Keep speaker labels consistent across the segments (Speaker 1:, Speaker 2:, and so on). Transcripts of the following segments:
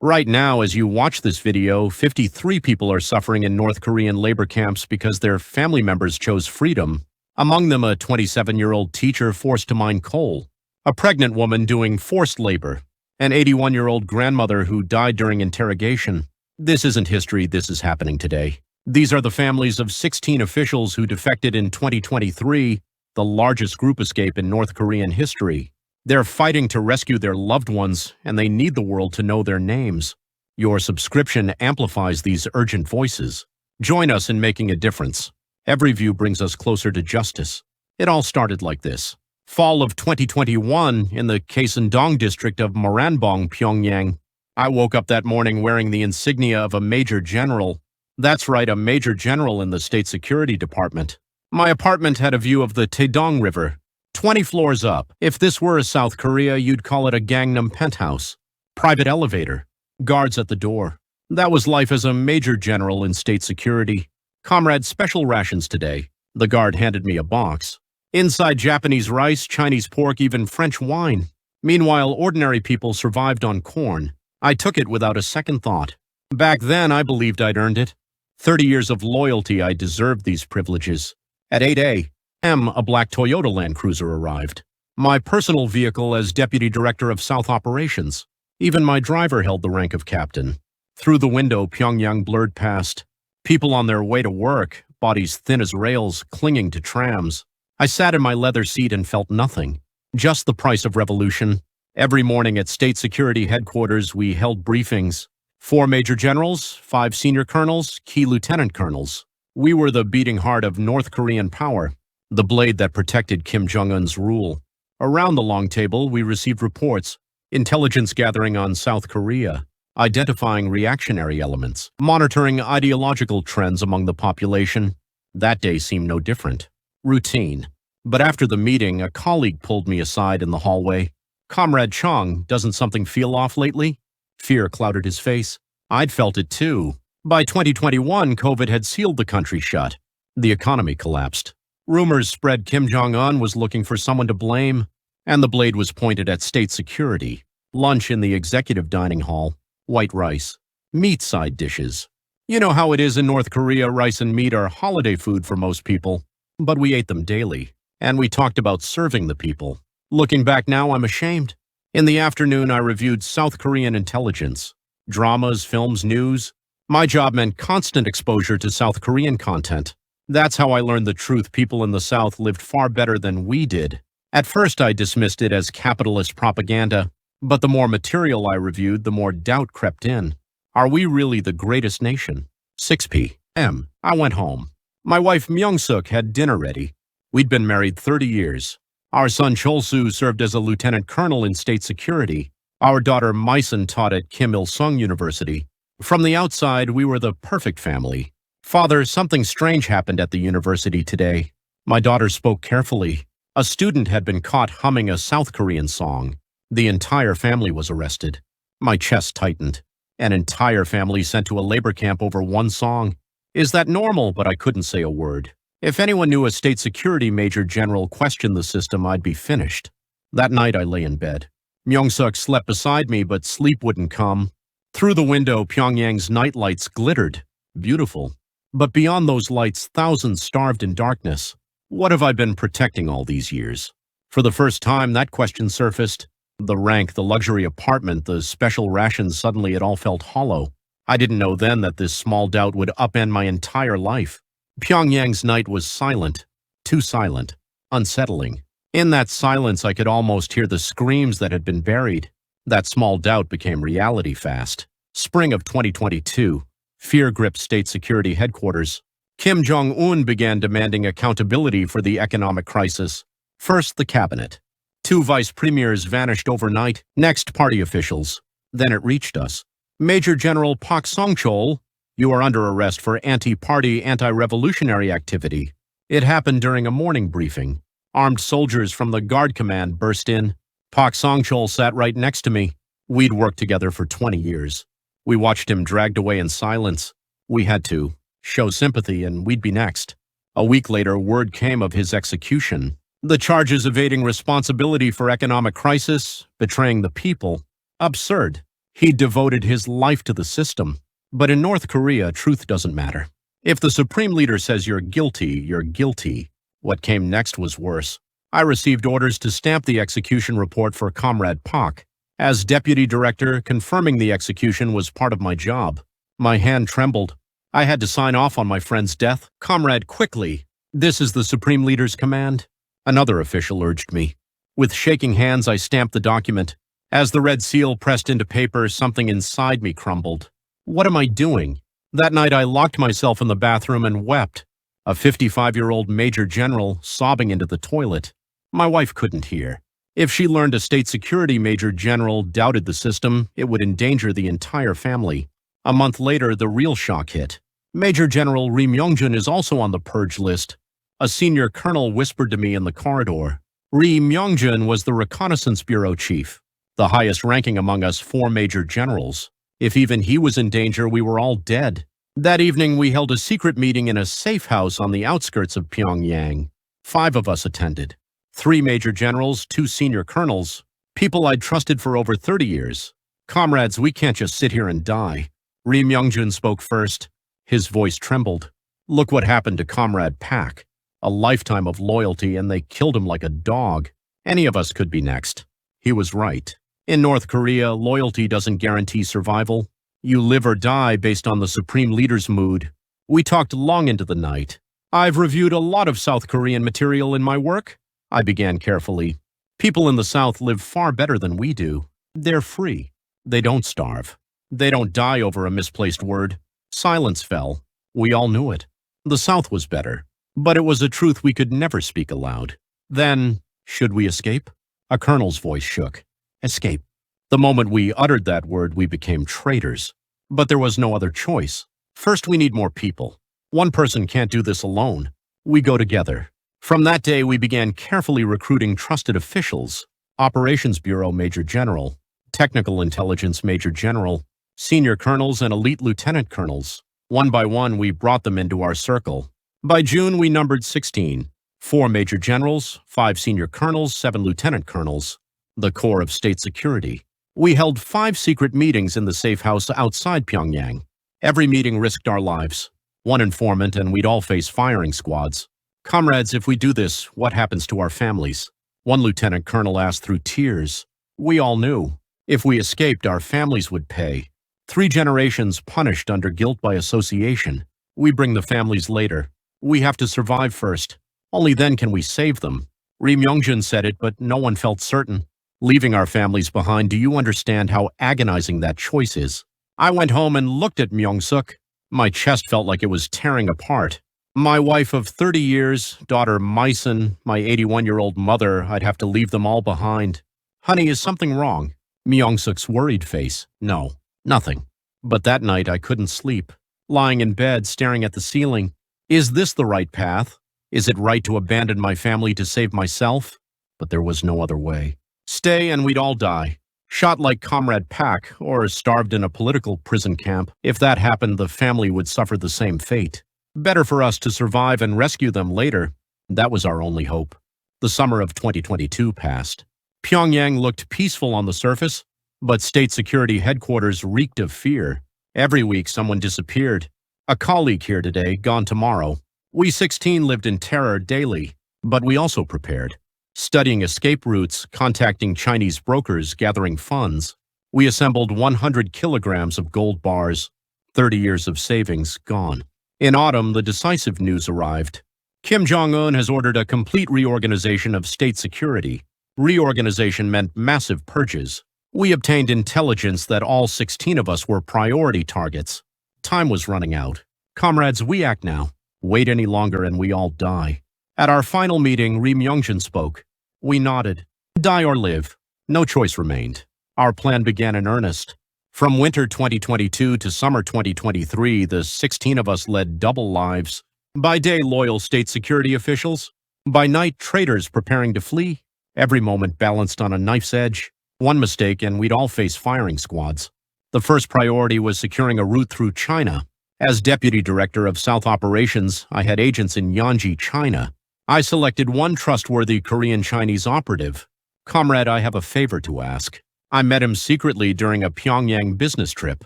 Speaker 1: Right now, as you watch this video, 53 people are suffering in North Korean labor camps because their family members chose freedom. Among them, a 27-year-old teacher forced to mine coal, a pregnant woman doing forced labor, an 81-year-old grandmother who died during interrogation. This isn't history, this is happening today. These are the families of 16 officials who defected in 2023, the largest group escape in North Korean history. They're fighting to rescue their loved ones, and they need the world to know their names. Your subscription amplifies these urgent voices. Join us in making a difference. Every view brings us closer to justice. It all started like this. Fall of 2021 in the Kaesong district of Moranbong, Pyongyang. I woke up that morning wearing the insignia of a major general. That's right, a major general in the State Security Department. My apartment had a view of the Taedong River, 20 floors up. If this were a South Korea, you'd call it a Gangnam penthouse. Private elevator. Guards at the door. That was life as a major general in state security. Comrade, special rations today. The guard handed me a box. Inside Japanese rice, Chinese pork, even French wine. Meanwhile, ordinary people survived on corn. I took it without a second thought. Back then, I believed I'd earned it. 30 years of loyalty, I deserved these privileges. At 8 a.m., a black Toyota Land Cruiser arrived. My personal vehicle as Deputy Director of South Operations. Even my driver held the rank of captain. Through the window, Pyongyang blurred past. People on their way to work, bodies thin as rails, clinging to trams. I sat in my leather seat and felt nothing. Just the price of revolution. Every morning at State Security Headquarters, we held briefings. 4 major generals, 5 senior colonels, key lieutenant colonels. We were the beating heart of North Korean power, the blade that protected Kim Jong-un's rule. Around the long table, we received reports, intelligence gathering on South Korea, identifying reactionary elements, monitoring ideological trends among the population. That day seemed no different. Routine. But after the meeting, a colleague pulled me aside in the hallway. "Comrade Chong, doesn't something feel off lately?" Fear clouded his face. I'd felt it too. By 2021, COVID had sealed the country shut. The economy collapsed. Rumors spread Kim Jong-un was looking for someone to blame, and the blade was pointed at state security. Lunch in the executive dining hall. White rice. Meat side dishes. You know how it is in North Korea, rice and meat are holiday food for most people. But we ate them daily, and we talked about serving the people. Looking back now, I'm ashamed. In the afternoon, I reviewed South Korean intelligence. Dramas, films, news. My job meant constant exposure to South Korean content. That's how I learned the truth. People in the South lived far better than we did. At first, I dismissed it as capitalist propaganda, but the more material I reviewed, the more doubt crept in. Are we really the greatest nation? 6 p.m. I went home. My wife Myung-suk had dinner ready. We'd been married 30 years. Our son Chol-soo served as a lieutenant colonel in state security. Our daughter Maison taught at Kim Il-sung University. From the outside, we were the perfect family. "Father, something strange happened at the university today." My daughter spoke carefully. A student had been caught humming a South Korean song. The entire family was arrested. My chest tightened. An entire family sent to a labor camp over one song. Is that normal? But I couldn't say a word. If anyone knew a state security major general questioned the system, I'd be finished. That night I lay in bed. Myung-suk slept beside me, but sleep wouldn't come. Through the window, Pyongyang's night lights glittered. Beautiful. But beyond those lights, thousands starved in darkness. What have I been protecting all these years? For the first time, that question surfaced. The rank, the luxury apartment, the special rations, suddenly it all felt hollow. I didn't know then that this small doubt would upend my entire life. Pyongyang's night was silent. Too silent. Unsettling. In that silence, I could almost hear the screams that had been buried. That small doubt became reality fast. Spring of 2022. Fear gripped State Security Headquarters. Kim Jong-un began demanding accountability for the economic crisis. First, the cabinet. 2 vice premiers vanished overnight. Next, party officials. Then it reached us. Major General Pak Song-chol, you are under arrest for anti-party, anti-revolutionary activity. It happened during a morning briefing. Armed soldiers from the Guard Command burst in. Pak Song-chol sat right next to me. We'd worked together for 20 years. We watched him dragged away in silence. We had to show sympathy, and we'd be next. A week later, word came of his execution. The charges evading responsibility for economic crisis, betraying the people. Absurd. He devoted his life to the system. But in North Korea, truth doesn't matter. If the supreme leader says you're guilty, you're guilty. What came next was worse. I received orders to stamp the execution report for Comrade Pak. As deputy director, confirming the execution was part of my job. My hand trembled. I had to sign off on my friend's death. Comrade, quickly. This is the supreme leader's command. Another official urged me. With shaking hands, I stamped the document. As the red seal pressed into paper, something inside me crumbled. What am I doing? That night, I locked myself in the bathroom and wept. A 55-year-old major general sobbing into the toilet. My wife couldn't hear. If she learned a state security major general doubted the system, it would endanger the entire family. A month later, the real shock hit. Major General Ri Myongjun is also on the purge list. A senior colonel whispered to me in the corridor. Ri Myongjun was the Reconnaissance Bureau chief, the highest ranking among us 4 major generals. If even he was in danger, we were all dead. That evening, we held a secret meeting in a safe house on the outskirts of Pyongyang. 5 of us attended. 3 major generals, 2 senior colonels, people I'd trusted for over 30 years. Comrades, we can't just sit here and die. Ri Myongjun spoke first. His voice trembled. Look what happened to Comrade Pak. A lifetime of loyalty, and they killed him like a dog. Any of us could be next. He was right. In North Korea, loyalty doesn't guarantee survival. You live or die based on the supreme leader's mood. We talked long into the night. I've reviewed a lot of South Korean material in my work. I began carefully. People in the South live far better than we do. They're free. They don't starve. They don't die over a misplaced word. Silence fell. We all knew it. The South was better. But it was a truth we could never speak aloud. Then, should we escape? A colonel's voice shook. Escape. The moment we uttered that word, we became traitors. But there was no other choice. First, we need more people. One person can't do this alone. We go together. From that day, we began carefully recruiting trusted officials. Operations Bureau Major General, Technical Intelligence Major General, senior colonels and elite lieutenant colonels. One by one, we brought them into our circle. By June, we numbered 16. 4 major generals, 5 senior colonels, 7 lieutenant colonels. The core of state security. We held 5 secret meetings in the safe house outside Pyongyang. Every meeting risked our lives. 1 informant and we'd all face firing squads. Comrades, if we do this, what happens to our families? 1 lieutenant colonel asked through tears. We all knew. If we escaped, our families would pay. 3 generations punished under guilt by association. We bring the families later. We have to survive first. Only then can we save them. Ri Myongjun said it, but no one felt certain. Leaving our families behind, do you understand how agonizing that choice is? I went home and looked at Myongsuk. My chest felt like it was tearing apart. My wife of 30 years, daughter Myson, my 81-year-old mother, I'd have to leave them all behind. Honey, is something wrong? Myongsuk's worried face. No, nothing. But that night I couldn't sleep. Lying in bed, staring at the ceiling. Is this the right path? Is it right to abandon my family to save myself? But there was no other way. Stay and we'd all die. Shot like Comrade Pak, or starved in a political prison camp. If that happened, the family would suffer the same fate. Better for us to survive and rescue them later. That was our only hope. The summer of 2022 passed. Pyongyang looked peaceful on the surface, but state security headquarters reeked of fear. Every week someone disappeared. A colleague here today, gone tomorrow. We 16 lived in terror daily, but we also prepared. Studying escape routes, contacting Chinese brokers, gathering funds. We assembled 100 kilograms of gold bars. 30 years of savings gone. In autumn, the decisive news arrived. Kim Jong-un has ordered a complete reorganization of state security. Reorganization meant massive purges. We obtained intelligence that all 16 of us were priority targets. Time was running out. Comrades, we act now. Wait any longer and we all die. At our final meeting, Ri Myongjun spoke. We nodded. Die or live. No choice remained. Our plan began in earnest. From winter 2022 to summer 2023, the 16 of us led double lives. By day, loyal state security officials. By night, traitors preparing to flee. Every moment balanced on a knife's edge. One mistake and we'd all face firing squads. The first priority was securing a route through China. As Deputy Director of South Operations, I had agents in Yanji, China. I selected one trustworthy Korean-Chinese operative. Comrade, I have a favor to ask. I met him secretly during a Pyongyang business trip.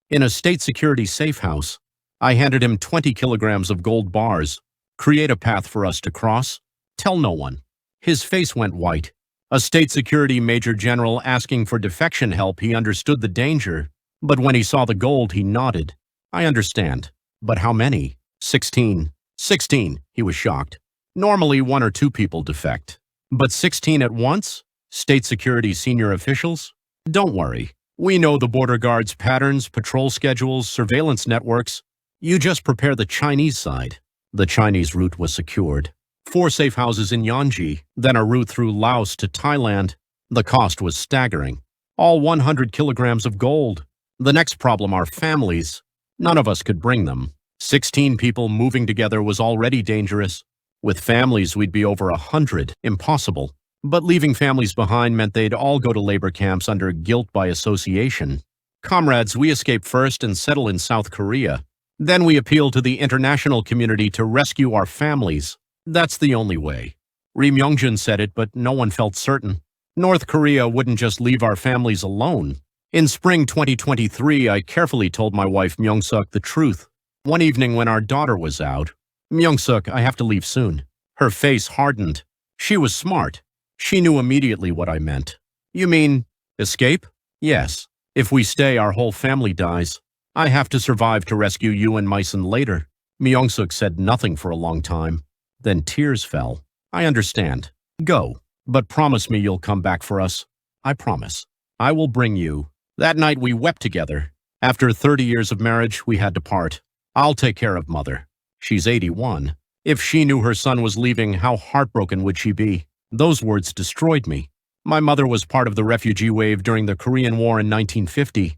Speaker 1: In a state security safe house, I handed him 20 kilograms of gold bars. Create a path for us to cross. Tell no one. His face went white. A state security major general asking for defection help, he understood the danger. But when he saw the gold, he nodded. I understand. But how many? 16. 16, he was shocked. Normally 1 or 2 people defect. But 16 at once? State security senior officials? Don't worry. We know the border guards' patterns, patrol schedules, surveillance networks. You just prepare the Chinese side. The Chinese route was secured. 4 safe houses in Yanji, then a route through Laos to Thailand. The cost was staggering. All 100 kilograms of gold. The next problem, our families. None of us could bring them. 16 people moving together was already dangerous. With families, we'd be over 100. Impossible. But leaving families behind meant they'd all go to labor camps under guilt by association. Comrades, we escape first and settle in South Korea. Then we appeal to the international community to rescue our families. That's the only way. Ri Myungjin said it, but no one felt certain. North Korea wouldn't just leave our families alone. In spring 2023, I carefully told my wife Myung-suk the truth. One evening when our daughter was out, Myung-suk, I have to leave soon. Her face hardened. She was smart. She knew immediately what I meant. You mean, escape? Yes. If we stay, our whole family dies. I have to survive to rescue you and my son later. Myung-suk said nothing for a long time. Then tears fell. I understand. Go. But promise me you'll come back for us. I promise. I will bring you. That night we wept together. After 30 years of marriage, we had to part. I'll take care of Mother. She's 81. If she knew her son was leaving, how heartbroken would she be? Those words destroyed me. My mother was part of the refugee wave during the Korean War in 1950.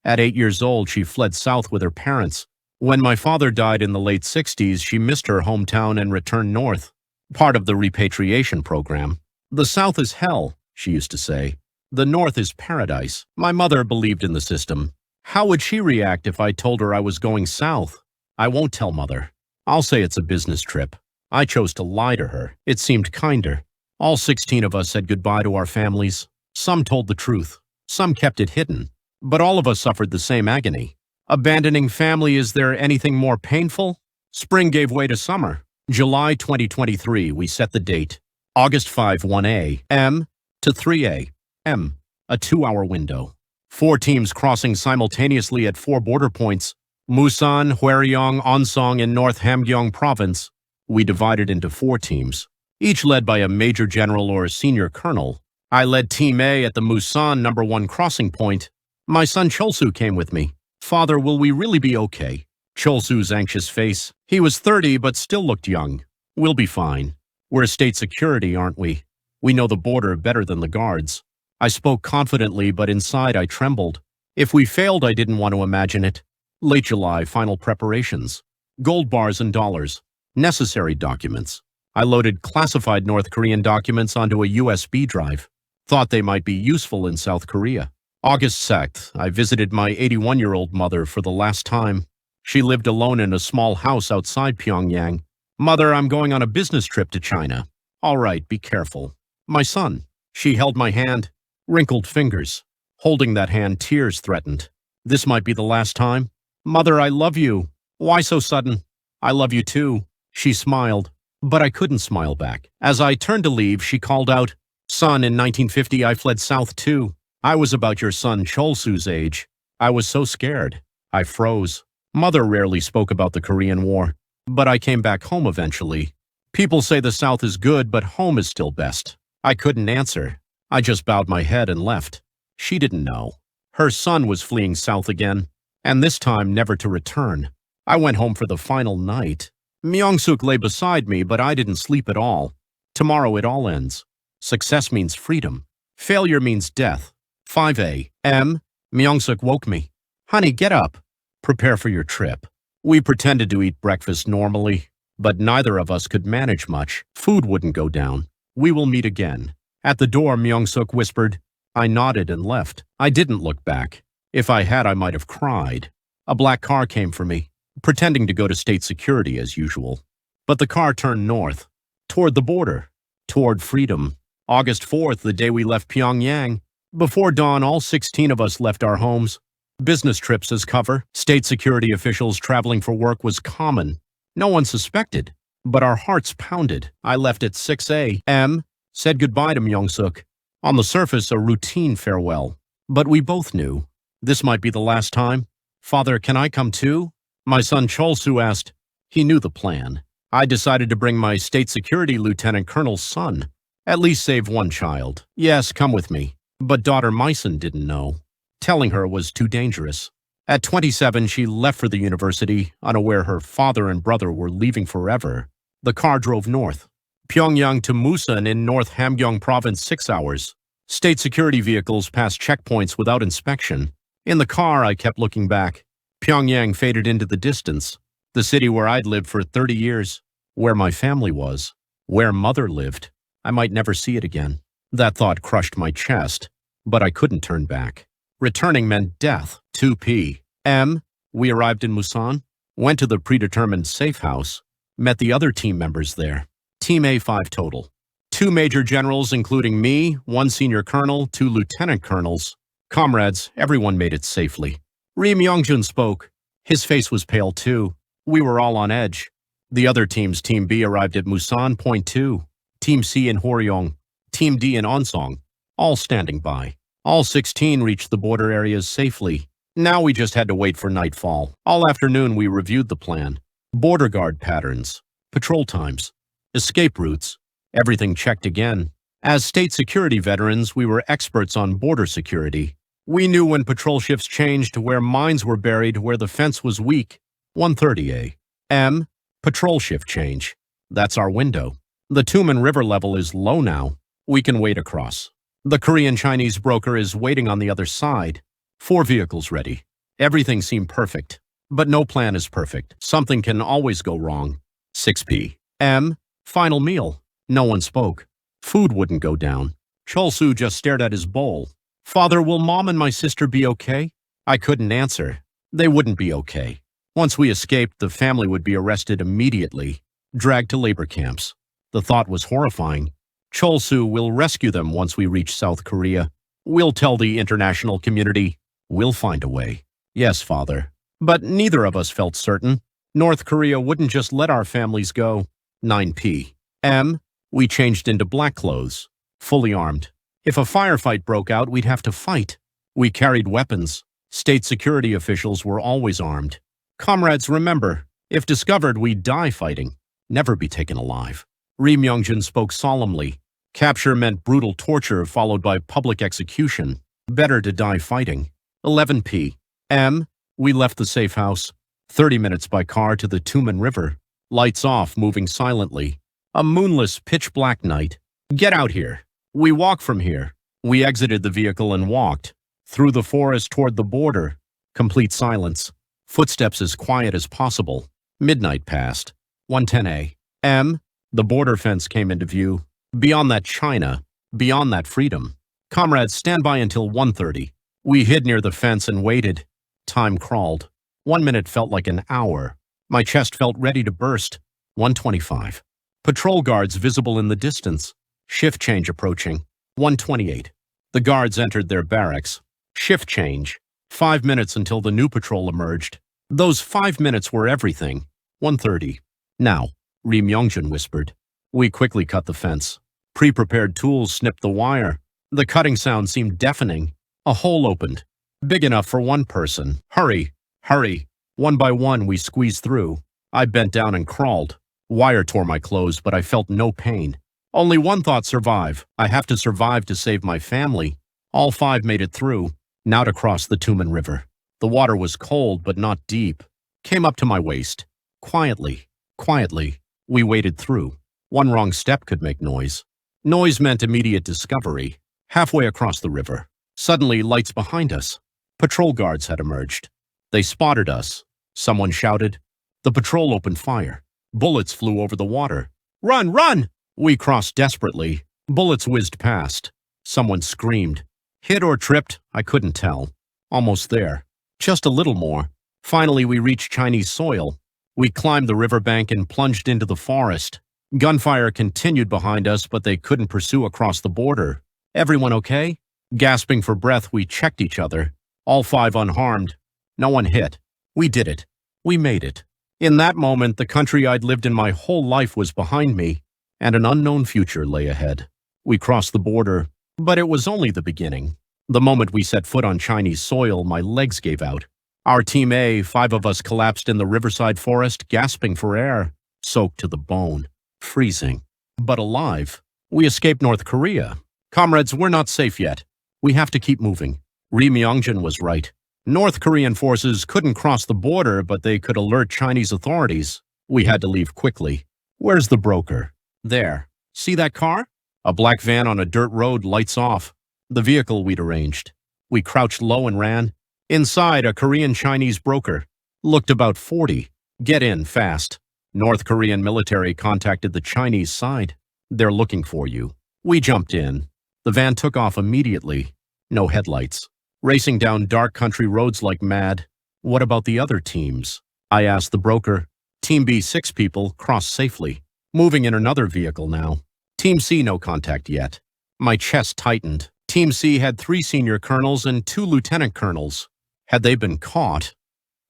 Speaker 1: At 8 years old, she fled south with her parents. When my father died in the late 60s, she missed her hometown and returned north, part of the repatriation program. The South is hell, she used to say. The North is paradise. My mother believed in the system. How would she react if I told her I was going south? I won't tell Mother. I'll say it's a business trip. I chose to lie to her. It seemed kinder. All 16 of us said goodbye to our families. Some told the truth. Some kept it hidden. But all of us suffered the same agony. Abandoning family, is there anything more painful? Spring gave way to summer. July 2023, we set the date. August 5, 1 a.m. to 3 a.m. A 2-hour window. 4 teams crossing simultaneously at 4 border points. Musan, Hwaryong, Onsong, and North Hamgyong Province. We divided into 4 teams, each led by a major general or a senior colonel. I led Team A at the Musan number 1 crossing point. My son Cholsu came with me. Father, will we really be okay? Cholsu's anxious face. He was 30 but still looked young. We'll be fine. We're state security, aren't we? We know the border better than the guards. I spoke confidently, but inside I trembled. If we failed, I didn't want to imagine it. Late July, final preparations. Gold bars and dollars. Necessary documents. I loaded classified North Korean documents onto a USB drive. Thought they might be useful in South Korea. August 2nd, I visited my 81-year-old mother for the last time. She lived alone in a small house outside Pyongyang. Mother, I'm going on a business trip to China. All right, be careful. My son. She held my hand. Wrinkled fingers. Holding that hand, tears threatened. This might be the last time. Mother, I love you. Why so sudden? I love you too. She smiled, but I couldn't smile back. As I turned to leave, she called out, Son, in 1950 I fled south too. I was about your son Cholsu's age. I was so scared. I froze. Mother rarely spoke about the Korean War, but I came back home eventually. People say the South is good, but home is still best. I couldn't answer. I just bowed my head and left. She didn't know. Her son was fleeing south again, and this time never to return. I went home for the final night. Myung-suk lay beside me, but I didn't sleep at all. Tomorrow it all ends. Success means freedom. Failure means death. 5 a.m. Myung-suk woke me. Honey, get up. Prepare for your trip. We pretended to eat breakfast normally, but neither of us could manage much. Food wouldn't go down. We will meet again. At the door, Myung-suk whispered. I nodded and left. I didn't look back. If I had, I might have cried. A black car came for me, pretending to go to state security as usual. But the car turned north, toward the border, toward freedom. August 4th, the day we left Pyongyang, Before dawn, all 16 of us left our homes. Business trips as cover, state security officials traveling for work was common. No one suspected, but our hearts pounded. I left at 6 a.m., said goodbye to Myung-suk. On the surface, a routine farewell. But we both knew. This might be the last time. Father, can I come too? My son Chol-soo asked. He knew the plan. I decided to bring my state security lieutenant colonel's son. At least save one child. Yes, come with me. But daughter Myson didn't know. Telling her was too dangerous. At 27, she left for the university, unaware her father and brother were leaving forever. The car drove north. Pyongyang to Musan in North Hamgyong Province 6 hours. State security vehicles passed checkpoints without inspection. In the car, I kept looking back. Pyongyang faded into the distance. The city where I'd lived for 30 years. Where my family was. Where mother lived. I might never see it again. That thought crushed my chest, but I couldn't turn back. Returning meant death. 2 p.m. We arrived in Musan, went to the predetermined safe house, met the other team members there. Team A5 total. 2 major generals, including me, 1 senior colonel, 2 lieutenant colonels. Comrades, everyone made it safely. Ri Myongjun spoke. His face was pale too. We were all on edge. The other teams, Team B arrived at Musan, Point 2. Team C in Horyong. Team D in Onsong. All standing by. All 16 reached the border areas safely. Now we just had to wait for nightfall. All afternoon we reviewed the plan. Border guard patterns. Patrol times. Escape routes. Everything checked again. As state security veterans, we were experts on border security. We knew when patrol shifts changed, where mines were buried, where the fence was weak. 1:30 a.m. Patrol shift change. That's our window. The Tumen River level is low now. We can wade across. The Korean-Chinese broker is waiting on the other side. 4 vehicles ready. Everything seemed perfect. But no plan is perfect. Something can always go wrong. 6 p.m. Final meal. No one spoke. Food wouldn't go down. Chol-soo just stared at his bowl. Father, will Mom and my sister be okay? I couldn't answer. They wouldn't be okay. Once we escaped, the family would be arrested immediately, dragged to labor camps. The thought was horrifying. Chol-soo will rescue them once we reach South Korea. We'll tell the international community. We'll find a way. Yes, Father. But neither of us felt certain. North Korea wouldn't just let our families go. 9 p.m. We changed into black clothes, fully armed. If a firefight broke out, we'd have to fight. We carried weapons. State security officials were always armed. Comrades, remember, if discovered, we'd die fighting, never be taken alive. Ri Myongjun spoke solemnly. Capture meant brutal torture followed by public execution. Better to die fighting. 11 p.m. We left the safe house. 30 minutes by car to the Tumen River. Lights off, moving silently. A moonless, pitch-black night. Get out here. We walk from here. We exited the vehicle and walked. Through the forest toward the border. Complete silence. Footsteps as quiet as possible. Midnight passed. 1:10 a.m. The border fence came into view. Beyond that China. Beyond that freedom. Comrades, stand by until 1:30. We hid near the fence and waited. Time crawled. 1 minute felt like an hour. My chest felt ready to burst. 1:25. Patrol guards visible in the distance. Shift change approaching. 1:28. The guards entered their barracks. Shift change. 5 minutes until the new patrol emerged. Those 5 minutes were everything. 1:30. Now, Ri Myongjun whispered. We quickly cut the fence. Pre-prepared tools snipped the wire. The cutting sound seemed deafening. A hole opened. Big enough for one person. Hurry, hurry. One by one, we squeezed through. I bent down and crawled. Wire tore my clothes, but I felt no pain. Only one thought: survive. I have to survive to save my family. All 5 made it through. Now to cross the Tumen River. The water was cold, but not deep. Came up to my waist. Quietly, quietly, we waded through. One wrong step could make noise. Noise meant immediate discovery. Halfway across the river. Suddenly, lights behind us. Patrol guards had emerged. They spotted us. Someone shouted. The patrol opened fire. Bullets flew over the water. Run, run! We crossed desperately. Bullets whizzed past. Someone screamed. Hit or tripped, I couldn't tell. Almost there. Just a little more. Finally, we reached Chinese soil. We climbed the riverbank and plunged into the forest. Gunfire continued behind us, but they couldn't pursue across the border. Everyone okay? Gasping for breath, we checked each other. All 5 unharmed. No one hit. We did it. We made it. In that moment, the country I'd lived in my whole life was behind me, and an unknown future lay ahead. We crossed the border, but it was only the beginning. The moment we set foot on Chinese soil, my legs gave out. Our Team A, 5 of us collapsed in the riverside forest, gasping for air, soaked to the bone, freezing, but alive. We escaped North Korea. Comrades, we're not safe yet. We have to keep moving. Ri Myongjin was right. North Korean forces couldn't cross the border, but they could alert Chinese authorities. We had to leave quickly. Where's the broker? There. See that car? A black van on a dirt road, lights off. The vehicle we'd arranged. We crouched low and ran. Inside, a Korean-Chinese broker. Looked about 40. Get in, fast. North Korean military contacted the Chinese side. They're looking for you. We jumped in. The van took off immediately. No headlights. Racing down dark country roads like mad. What about the other teams? I asked the broker. Team B, 6 people, crossed safely. Moving in another vehicle now. Team C, no contact yet. My chest tightened. Team C had 3 senior colonels and 2 lieutenant colonels. Had they been caught?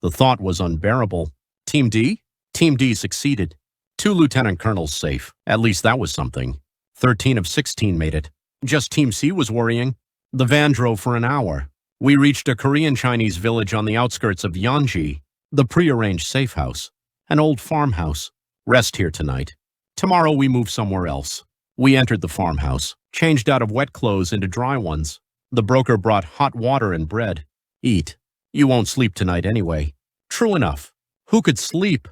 Speaker 1: The thought was unbearable. Team D? Team D succeeded. 2 lieutenant colonels safe. At least that was something. 13 of 16 made it. Just Team C was worrying. The van drove for an hour. We reached a Korean-Chinese village on the outskirts of Yanji, the prearranged safe house, an old farmhouse. Rest here tonight. Tomorrow we move somewhere else. We entered the farmhouse, changed out of wet clothes into dry ones. The broker brought hot water and bread. Eat. You won't sleep tonight anyway. True enough. Who could sleep?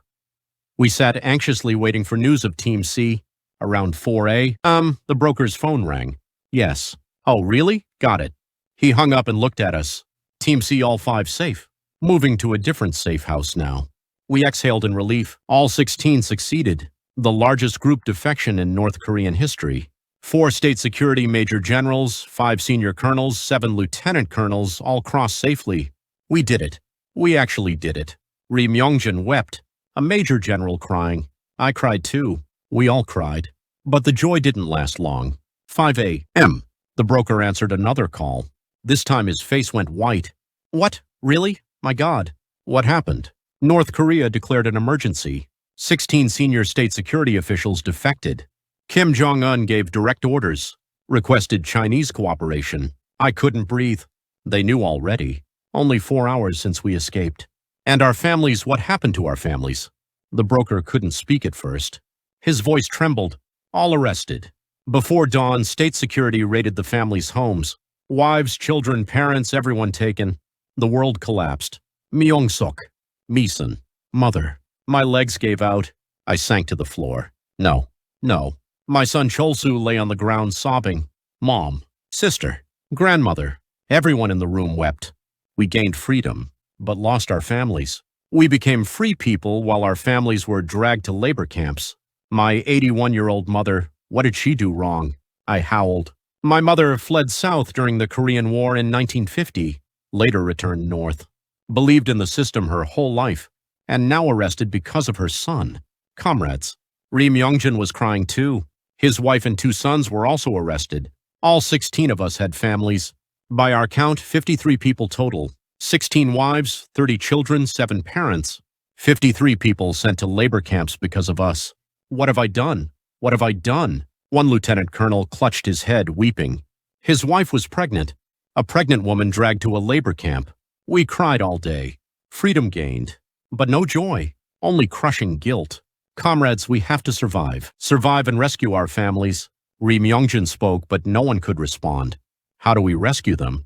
Speaker 1: We sat anxiously waiting for news of Team C. Around 4 the broker's phone rang. Yes. Oh, really? Got it. He hung up and looked at us. Team C, all 5 safe. Moving to a different safe house now. We exhaled in relief. All 16 succeeded. The largest group defection in North Korean history. 4 state security major generals, 5 senior colonels, 7 lieutenant colonels, all crossed safely. We did it. We actually did it. Ri Myongjin wept. A major general crying. I cried too. We all cried. But the joy didn't last long. 5 a.m. The broker answered another call. This time his face went white. What? Really? My God. What happened? North Korea declared an emergency. 16 senior state security officials defected. Kim Jong-un gave direct orders, requested Chinese cooperation. I couldn't breathe. They knew already. Only 4 hours since we escaped. And our families, what happened to our families? The broker couldn't speak at first. His voice trembled. All arrested. Before dawn, state security raided the families' homes. Wives, children, parents, everyone taken. The world collapsed. Myung-suk. Misun. Mother. My legs gave out. I sank to the floor. No. My son Cholsu lay on the ground sobbing. Mom. Sister. Grandmother. Everyone in the room wept. We gained freedom, but lost our families. We became free people while our families were dragged to labor camps. My 81-year-old mother, what did she do wrong? I howled. My mother fled south during the Korean War in 1950, later returned north. Believed in the system her whole life, and now arrested because of her son. Comrades. Ri Myongjin was crying too. His wife and 2 sons were also arrested. All 16 of us had families. By our count, 53 people total. 16 wives, 30 children, 7 parents. 53 people sent to labor camps because of us. What have I done? What have I done? One lieutenant colonel clutched his head, weeping. His wife was pregnant. A pregnant woman dragged to a labor camp. We cried all day. Freedom gained. But no joy. Only crushing guilt. Comrades, we have to survive. Survive and rescue our families. Ri Myongjin spoke, but no one could respond. How do we rescue them?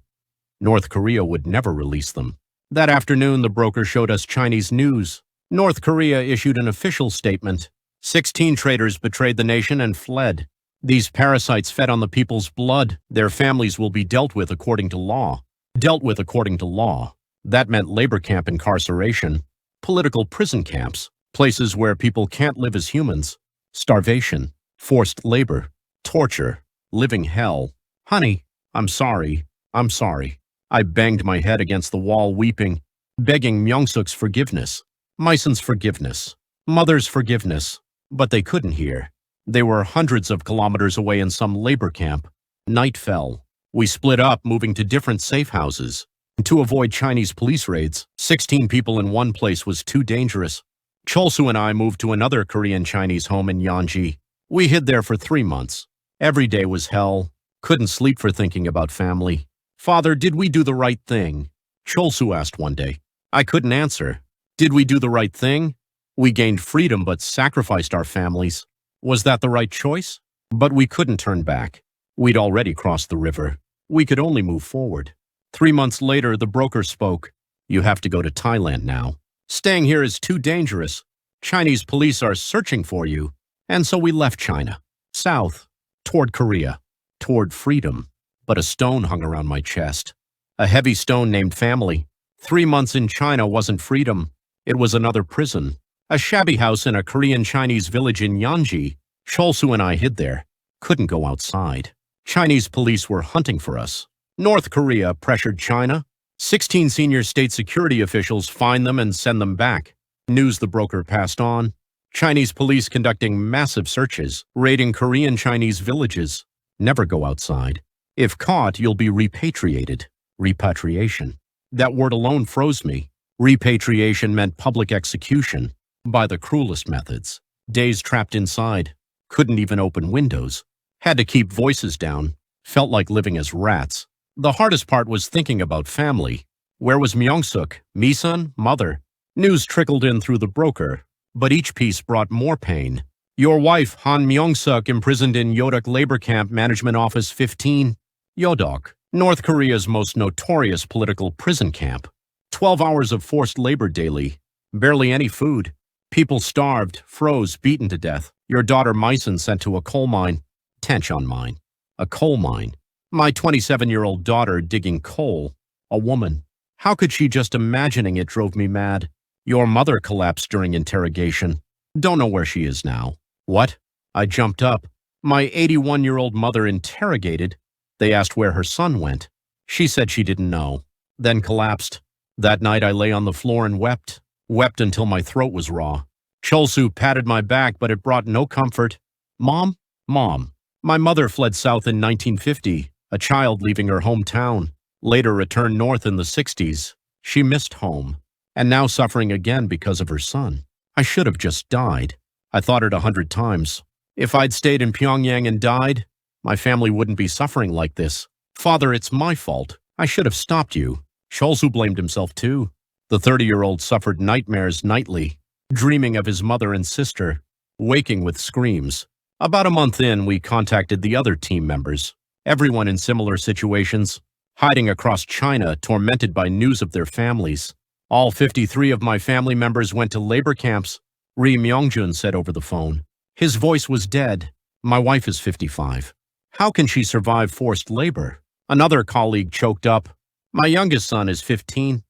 Speaker 1: North Korea would never release them. That afternoon, the broker showed us Chinese news. North Korea issued an official statement. 16 traitors betrayed the nation and fled. These parasites fed on the people's blood. Their families will be dealt with according to law. Dealt with according to law. That meant labor camp incarceration, political prison camps, places where people can't live as humans, starvation, forced labor, torture, living hell. Honey, I'm sorry. I'm sorry. I banged my head against the wall weeping, begging Myung-suk's forgiveness, Misun's forgiveness, Mother's forgiveness. But they couldn't hear. They were hundreds of kilometers away in some labor camp. Night fell. We split up, moving to different safe houses. To avoid Chinese police raids, 16 people in one place was too dangerous. Cholsu and I moved to another Korean-Chinese home in Yanji. We hid there for 3 months. Every day was hell. Couldn't sleep for thinking about family. Father, did we do the right thing? Cholsu asked one day. I couldn't answer. Did we do the right thing? We gained freedom but sacrificed our families. Was that the right choice? But we couldn't turn back. We'd already crossed the river. We could only move forward. 3 months later, the broker spoke. You have to go to Thailand now. Staying here is too dangerous. Chinese police are searching for you. And so we left China. South. Toward Korea. Toward freedom. But a stone hung around my chest. A heavy stone named family. 3 months in China wasn't freedom. It was another prison. A shabby house in a Korean-Chinese village in Yanji. Cholsu and I hid there. Couldn't go outside. Chinese police were hunting for us. North Korea pressured China. 16 senior state security officials find them and send them back. News the broker passed on. Chinese police conducting massive searches, raiding Korean-Chinese villages. Never go outside. If caught, you'll be repatriated. Repatriation. That word alone froze me. Repatriation meant public execution. By the cruelest methods. Days trapped inside. Couldn't even open windows. Had to keep voices down. Felt like living as rats. The hardest part was thinking about family. Where was Myeong-suk, Misun, mother? News trickled in through the broker, but each piece brought more pain. Your wife, Han Myeong-suk, imprisoned in Yodok Labor Camp Management Office 15. Yodok, North Korea's most notorious political prison camp. 12 hours of forced labor daily. Barely any food. People starved, froze, beaten to death. Your daughter Myson sent to a coal mine. Tanchon mine. A coal mine. My 27-year-old daughter digging coal. A woman. How could she just imagining it drove me mad? Your mother collapsed during interrogation. Don't know where she is now. What? I jumped up. My 81-year-old mother interrogated. They asked where her son went. She said she didn't know. Then collapsed. That night I lay on the floor and wept. Wept until my throat was raw. Cholsu patted my back, but it brought no comfort. Mom? Mom. My mother fled south in 1950, a child leaving her hometown. Later returned north in the 60s. She missed home. And now suffering again because of her son. I should have just died. I thought it 100 times. If I'd stayed in Pyongyang and died, my family wouldn't be suffering like this. Father, it's my fault. I should have stopped you. Cholsu blamed himself too. The 30-year-old suffered nightmares nightly, dreaming of his mother and sister, waking with screams. About a month in, we contacted the other team members, everyone in similar situations, hiding across China, tormented by news of their families. All 53 of my family members went to labor camps, Ri Myongjun said over the phone. His voice was dead. My wife is 55. How can she survive forced labor? Another colleague choked up. My youngest son is 15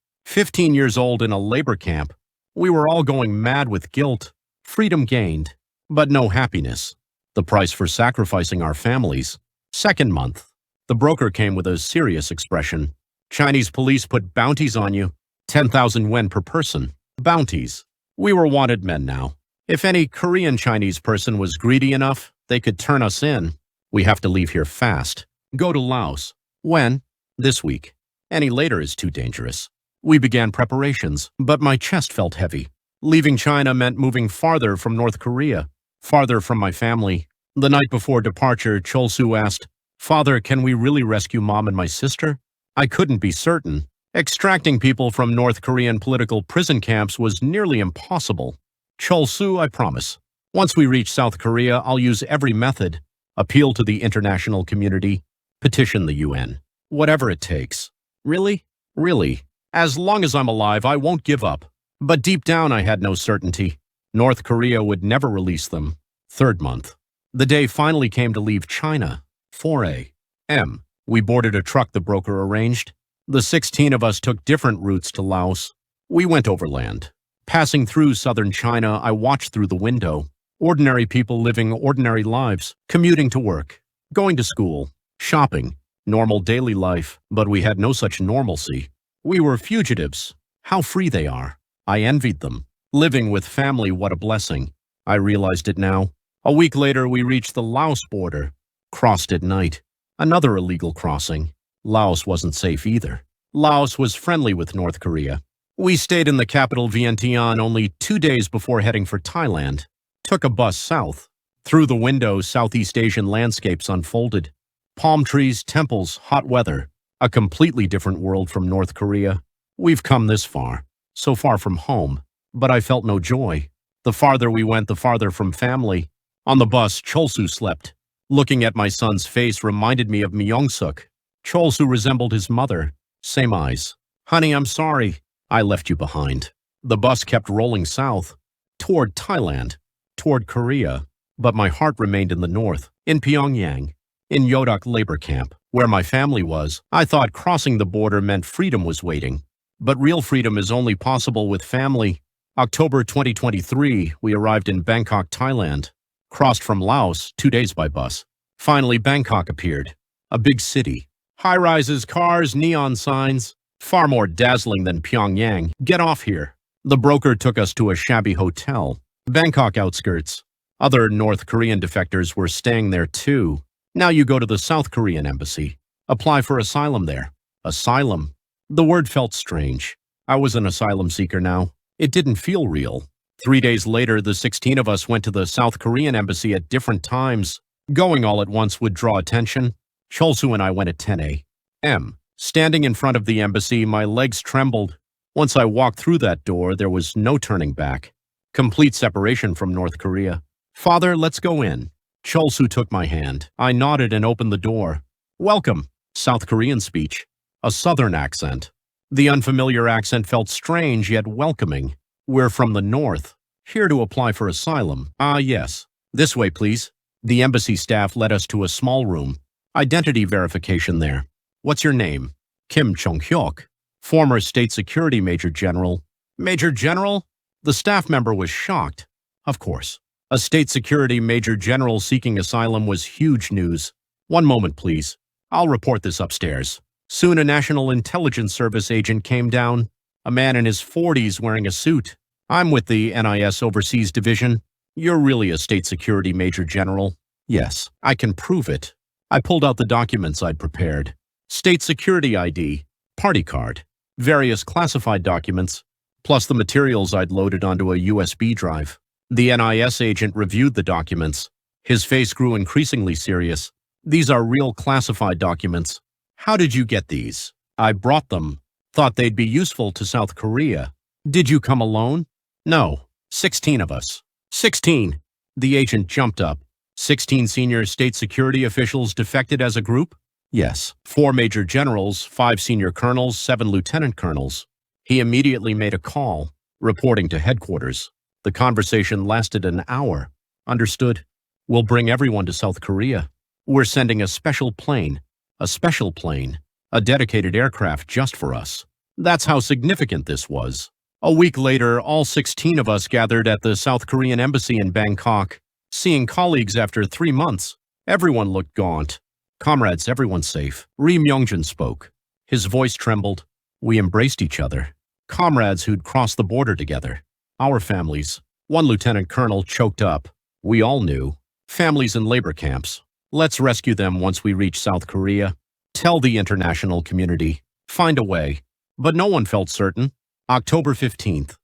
Speaker 1: years old in a labor camp. We were all going mad with guilt. Freedom gained, but no happiness. The price for sacrificing our families. Second month. The broker came with a serious expression. Chinese police put bounties on you. 10,000 yuan per person. Bounties. We were wanted men now. If any Korean-Chinese person was greedy enough, they could turn us in. We have to leave here fast. Go to Laos. When? This week. Any later is too dangerous. We began preparations, but my chest felt heavy. Leaving China meant moving farther from North Korea, farther from my family. The night before departure, Cholsu asked, Father, can we really rescue Mom and my sister? I couldn't be certain. Extracting people from North Korean political prison camps was nearly impossible. Cholsu, I promise. Once we reach South Korea, I'll use every method. Appeal to the international community. Petition the UN. Whatever it takes. Really? Really. As long as I'm alive, I won't give up. But deep down, I had no certainty. North Korea would never release them. Third month. The day finally came to leave China. 4 a.m. We boarded a truck the broker arranged. The 16 of us took different routes to Laos. We went overland. Passing through southern China, I watched through the window. Ordinary people living ordinary lives, commuting to work, going to school, shopping, normal daily life, but we had no such normalcy. We were fugitives. How free they are. I envied them. Living with family, what a blessing. I realized it now. A week later, we reached the Laos border. Crossed at night. Another illegal crossing. Laos wasn't safe either. Laos was friendly with North Korea. We stayed in the capital Vientiane only 2 days before heading for Thailand. Took a bus south. Through the window, Southeast Asian landscapes unfolded. Palm trees, temples, hot weather. A completely different world from North Korea. We've come this far, so far from home, but I felt no joy. The farther we went, the farther from family. On the bus, Cholsu slept. Looking at my son's face reminded me of Myung-suk. Cholsu resembled his mother. Same eyes. Honey, I'm sorry. I left you behind. The bus kept rolling south, toward Thailand, toward Korea, but my heart remained in the north, in Pyongyang, in Yodok labor camp, where my family was. I thought crossing the border meant freedom was waiting, but real freedom is only possible with family. October 2023, we arrived in Bangkok, Thailand, crossed from Laos 2 days by bus. Finally, Bangkok appeared, a big city. High-rises, cars, neon signs, far more dazzling than Pyongyang. Get off here. The broker took us to a shabby hotel, Bangkok outskirts. Other North Korean defectors were staying there too. Now you go to the South Korean embassy. Apply for asylum there. Asylum. The word felt strange. I was an asylum seeker now. It didn't feel real. 3 days later, the 16 of us went to the South Korean embassy at different times. Going all at once would draw attention. Cholsu and I went at 10 a.m. Standing in front of the embassy, my legs trembled. Once I walked through that door, there was no turning back. Complete separation from North Korea. Father, let's go in. Cholsu took my hand. I nodded and opened the door. Welcome. South Korean speech. A southern accent. The unfamiliar accent felt strange yet welcoming. We're from the north. Here to apply for asylum. Ah, yes. This way, please. The embassy staff led us to a small room. Identity verification there. What's your name? Kim Chung-hyuk. Former State Security Major General. Major General? The staff member was shocked. Of course. A State Security Major General seeking asylum was huge news. One moment, please. I'll report this upstairs. Soon a National Intelligence Service agent came down. A man in his 40s wearing a suit. I'm with the NIS Overseas Division. You're really a State Security Major General? Yes, I can prove it. I pulled out the documents I'd prepared. State Security ID, party card, various classified documents, plus the materials I'd loaded onto a USB drive. The NIS agent reviewed the documents. His face grew increasingly serious. These are real classified documents. How did you get these? I brought them. Thought they'd be useful to South Korea. Did you come alone? No. 16 of us. 16. The agent jumped up. 16 senior state security officials defected as a group? Yes. 4 major generals, 5 senior colonels, 7 lieutenant colonels. He immediately made a call, reporting to headquarters. The conversation lasted an hour. Understood. We'll bring everyone to South Korea. We're sending a special plane. A special plane. A dedicated aircraft just for us. That's how significant this was. A week later, all 16 of us gathered at the South Korean embassy in Bangkok. Seeing colleagues after 3 months, everyone looked gaunt. Comrades, everyone's safe. Ri Myungjin spoke. His voice trembled. We embraced each other. Comrades who'd crossed the border together. Our families. One lieutenant colonel choked up. We all knew. Families in labor camps. Let's rescue them once we reach South Korea. Tell the international community. Find a way. But no one felt certain. October 15th.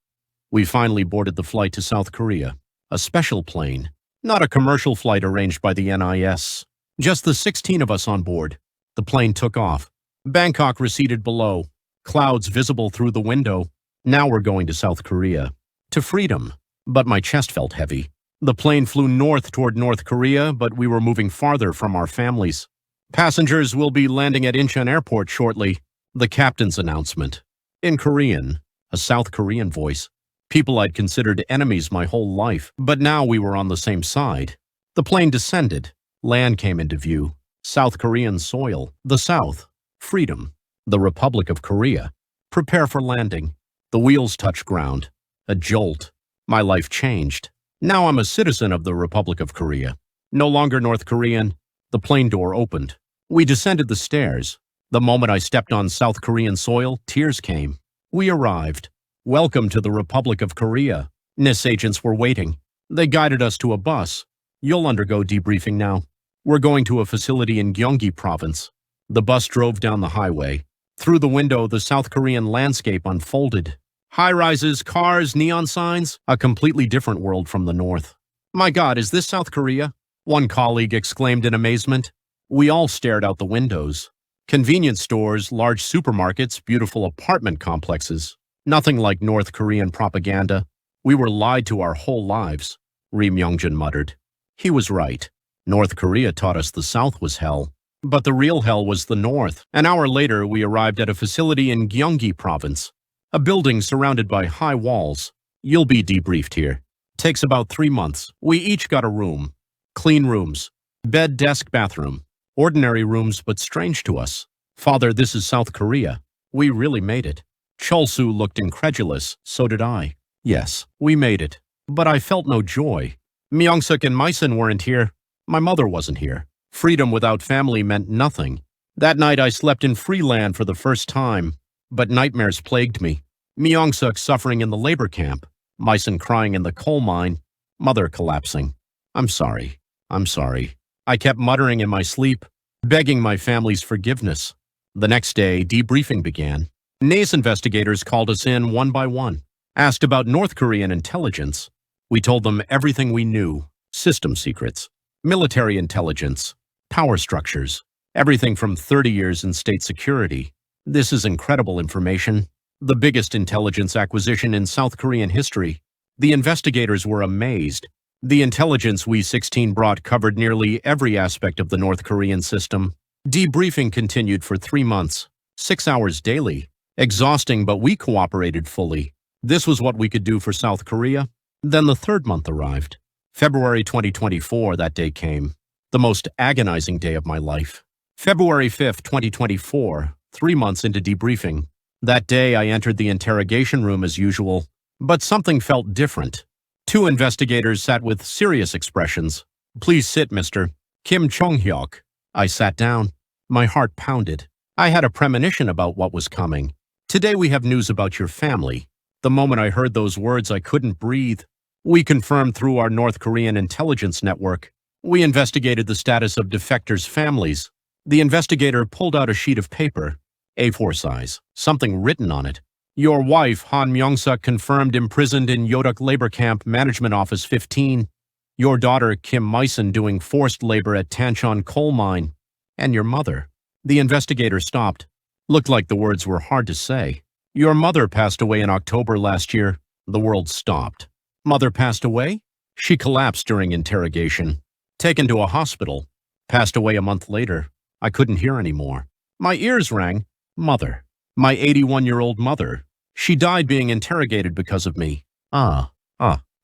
Speaker 1: We finally boarded the flight to South Korea. A special plane. Not a commercial flight arranged by the NIS. Just the 16 of us on board. The plane took off. Bangkok receded below. Clouds visible through the window. Now we're going to South Korea. To freedom. But my chest felt heavy. The plane flew north toward North Korea, but we were moving farther from our families. Passengers will be landing at Incheon Airport shortly. The captain's announcement. In Korean. A South Korean voice. People I'd considered enemies my whole life, but now we were on the same side. The plane descended. Land came into view. South Korean soil. The South. Freedom. The Republic of Korea. Prepare for landing. The wheels touched ground. A jolt. My life changed. Now I'm a citizen of the Republic of Korea. No longer North Korean. The plane door opened. We descended the stairs. The moment I stepped on South Korean soil, tears came. We arrived. Welcome to the Republic of Korea. NIS agents were waiting. They guided us to a bus. You'll undergo debriefing now. We're going to a facility in Gyeonggi province. The bus drove down the highway. Through the window, the South Korean landscape unfolded. High-rises, cars, neon signs, a completely different world from the north. "My God, is this South Korea?" one colleague exclaimed in amazement. We all stared out the windows. Convenience stores, large supermarkets, beautiful apartment complexes. Nothing like North Korean propaganda. "We were lied to our whole lives," Ri Myungjin muttered. He was right. North Korea taught us the South was hell. But the real hell was the North. An hour later, we arrived at a facility in Gyeonggi Province. A building surrounded by high walls. "You'll be debriefed here. Takes about 3 months. We each got a room. Clean rooms. Bed, desk, bathroom. Ordinary rooms, but strange to us. Father, this is South Korea. We really made it." Chol-soo looked incredulous. So did I. Yes, we made it. But I felt no joy. Myung-suk and Maison weren't here. My mother wasn't here. Freedom without family meant nothing. That night I slept in free land for the first time. But nightmares plagued me. Myung-suk suffering in the labor camp. Maison crying in the coal mine. Mother collapsing. I'm sorry. I kept muttering in my sleep, begging my family's forgiveness. The next day, debriefing began. NACE investigators called us in one by one, asked about North Korean intelligence. We told them everything we knew, system secrets, military intelligence, power structures, everything from 30 years in state security. This is incredible information, the biggest intelligence acquisition in South Korean history. The investigators were amazed. The intelligence We-16 brought covered nearly every aspect of the North Korean system. Debriefing continued for 3 months, 6 hours daily. Exhausting, but we cooperated fully. This was what we could do for South Korea. Then the 3rd month arrived. February 2024, that day came. The most agonizing day of my life. February 5th, 2024, 3 months into debriefing. That day I entered the interrogation room as usual, but something felt different. 2 investigators sat with serious expressions. "Please sit, Mr. Kim Chung-hyuk." I sat down. My heart pounded. I had a premonition about what was coming. "Today we have news about your family." The moment I heard those words, I couldn't breathe. We confirmed through our North Korean intelligence network. We investigated the status of defectors' families. The investigator pulled out a sheet of paper, A4 size, something written on it. "Your wife, Han Myung-suk, confirmed imprisoned in Yodok Labor Camp, Management Office 15. Your daughter, Kim Maison, doing forced labor at Tanchon Coal Mine. And your mother." The investigator stopped. Looked like the words were hard to say. "Your mother passed away in October last year." The world stopped. "Mother passed away?" "She collapsed during interrogation. Taken to a hospital. Passed away a month later. I couldn't hear anymore. My ears rang. Mother. My 81-year-old mother. She died being interrogated because of me." A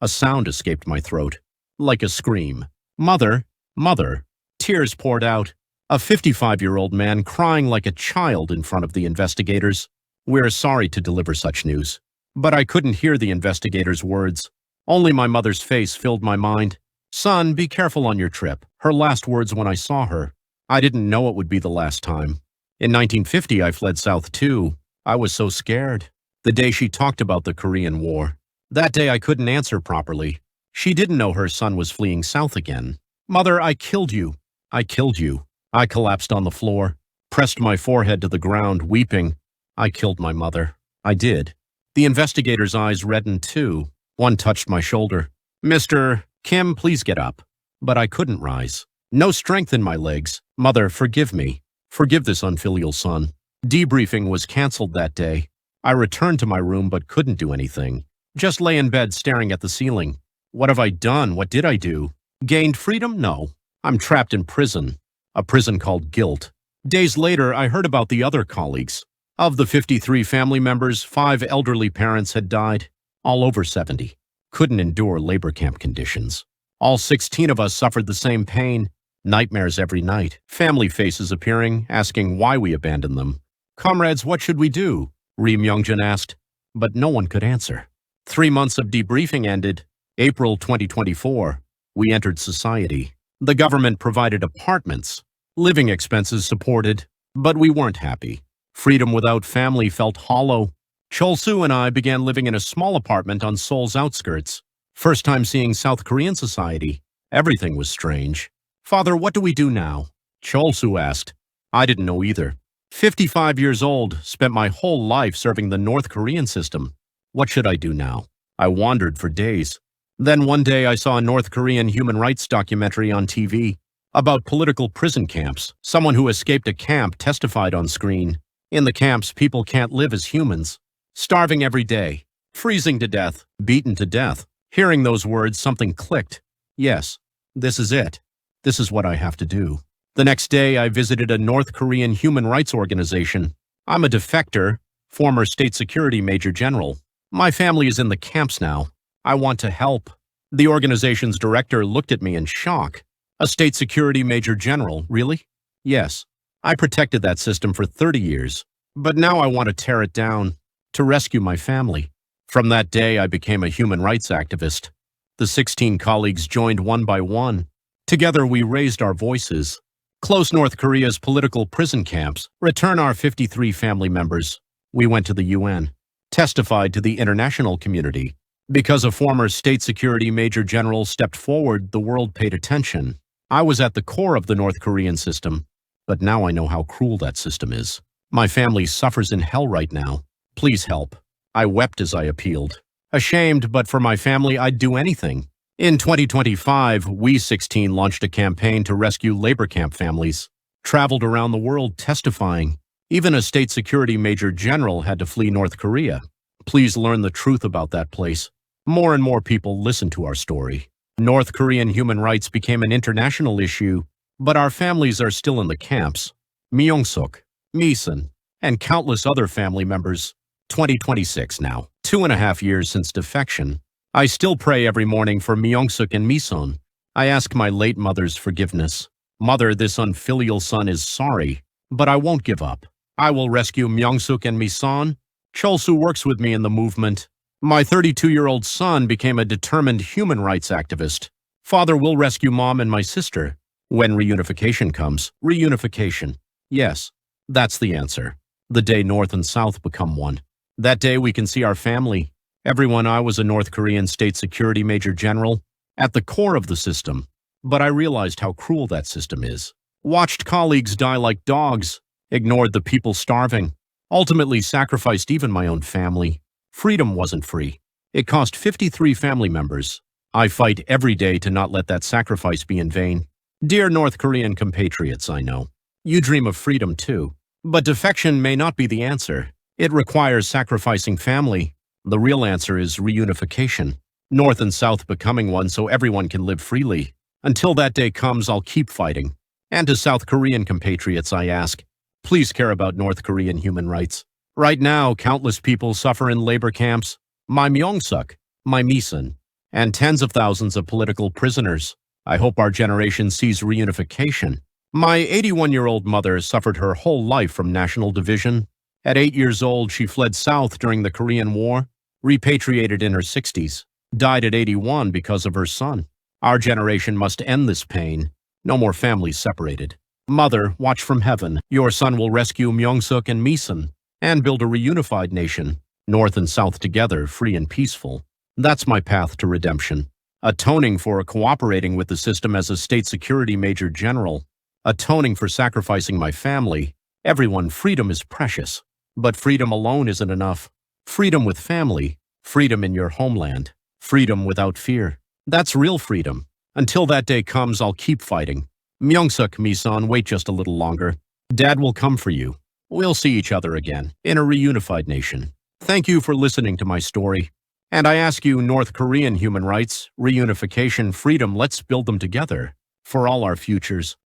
Speaker 1: sound escaped my throat. Like a scream. "Mother, mother." Tears poured out. A 55-year-old man crying like a child in front of the investigators. "We're sorry to deliver such news." But I couldn't hear the investigators' words. Only my mother's face filled my mind. "Son, be careful on your trip." Her last words when I saw her. I didn't know it would be the last time. In 1950, I fled south too. I was so scared. The day she talked about the Korean War. That day I couldn't answer properly. She didn't know her son was fleeing south again. "Mother, I killed you. I killed you." I collapsed on the floor, pressed my forehead to the ground, weeping. I killed my mother. I did. The investigator's eyes reddened too. One touched my shoulder. "Mr. Kim, please get up." But I couldn't rise. No strength in my legs. "Mother, forgive me. Forgive this unfilial son." Debriefing was canceled that day. I returned to my room but couldn't do anything. Just lay in bed staring at the ceiling. What have I done? What did I do? Gained freedom? No. I'm trapped in prison. A prison called guilt. Days later, I heard about the other colleagues. Of the 53 family members, 5 elderly parents had died, all over 70. Couldn't endure labor camp conditions. All 16 of us suffered the same pain. Nightmares every night. Family faces appearing, asking why we abandoned them. "Comrades, what should we do?" Ri Myungjin asked. But no one could answer. 3 months of debriefing ended. April 2024. We entered society. The government provided apartments. Living expenses supported. But we weren't happy. Freedom without family felt hollow. Chol-soo and I began living in a small apartment on Seoul's outskirts. First time seeing South Korean society. Everything was strange. "Father, what do we do now?" Chol-soo asked. I didn't know either. 55 years old, spent my whole life serving the North Korean system. What should I do now? I wandered for days. Then one day I saw a North Korean human rights documentary on TV about political prison camps. Someone who escaped a camp testified on screen. In the camps, people can't live as humans. Starving every day, freezing to death, beaten to death. Hearing those words, something clicked. Yes, this is it. This is what I have to do. The next day, I visited a North Korean human rights organization. I'm a defector, former state security major general. My family is in the camps now. I want to help. The organization's director looked at me in shock. A state security major general, really? Yes. I protected that system for 30 years. But now I want to tear it down, to rescue my family. From that day, I became a human rights activist. The 16 colleagues joined one by one. Together, we raised our voices. Close North Korea's political prison camps. Return our 53 family members. We went to the UN. Testified to the international community. Because a former state security major general stepped forward, the world paid attention. I was at the core of the North Korean system, but now I know how cruel that system is. My family suffers in hell right now. Please help. I wept as I appealed. Ashamed, but for my family, I'd do anything. In 2025, we 16 launched a campaign to rescue labor camp families. Traveled around the world testifying. Even a state security major general had to flee North Korea. Please learn the truth about that place. More and more people listen to our story. North Korean human rights became an international issue, but our families are still in the camps. Myung-suk, Misun, and countless other family members. 2026 now, 2.5 years since defection. I still pray every morning for Myung-suk and Misun. I ask my late mother's forgiveness. Mother, this unfilial son is sorry, but I won't give up. I will rescue Myung-suk and Misun. Chol-soo works with me in the movement. My 32-year-old son became a determined human rights activist. Father will rescue Mom and my sister. When reunification comes, reunification. Yes, that's the answer. The day North and South become one. That day we can see our family. Everyone, I was a North Korean state security major general, at the core of the system. But I realized how cruel that system is. Watched colleagues die like dogs, ignored the people starving, ultimately sacrificed even my own family. Freedom wasn't free. It cost 53 family members. I fight every day to not let that sacrifice be in vain. Dear North Korean compatriots, I know. You dream of freedom too. But defection may not be the answer. It requires sacrificing family. The real answer is reunification. North and South becoming one so everyone can live freely. Until that day comes, I'll keep fighting. And to South Korean compatriots, I ask, please care about North Korean human rights. Right now, countless people suffer in labor camps. My Myung-suk, my Misun, and tens of thousands of political prisoners. I hope our generation sees reunification. My 81-year-old mother suffered her whole life from national division. At 8 years old, she fled south during the Korean War, repatriated in her 60s, died at 81 because of her son. Our generation must end this pain. No more families separated. Mother, watch from heaven. Your son will rescue Myung-suk and Misun and build a reunified nation, North and South together, free and peaceful. That's my path to redemption. Atoning for cooperating with the system as a state security major general. Atoning for sacrificing my family. Everyone, freedom is precious. But freedom alone isn't enough. Freedom with family. Freedom in your homeland. Freedom without fear. That's real freedom. Until that day comes, I'll keep fighting. Myung-suk, Misun, wait just a little longer. Dad will come for you. We'll see each other again, in a reunified nation. Thank you for listening to my story. And I ask you, North Korean human rights, reunification, freedom, let's build them together. For all our futures.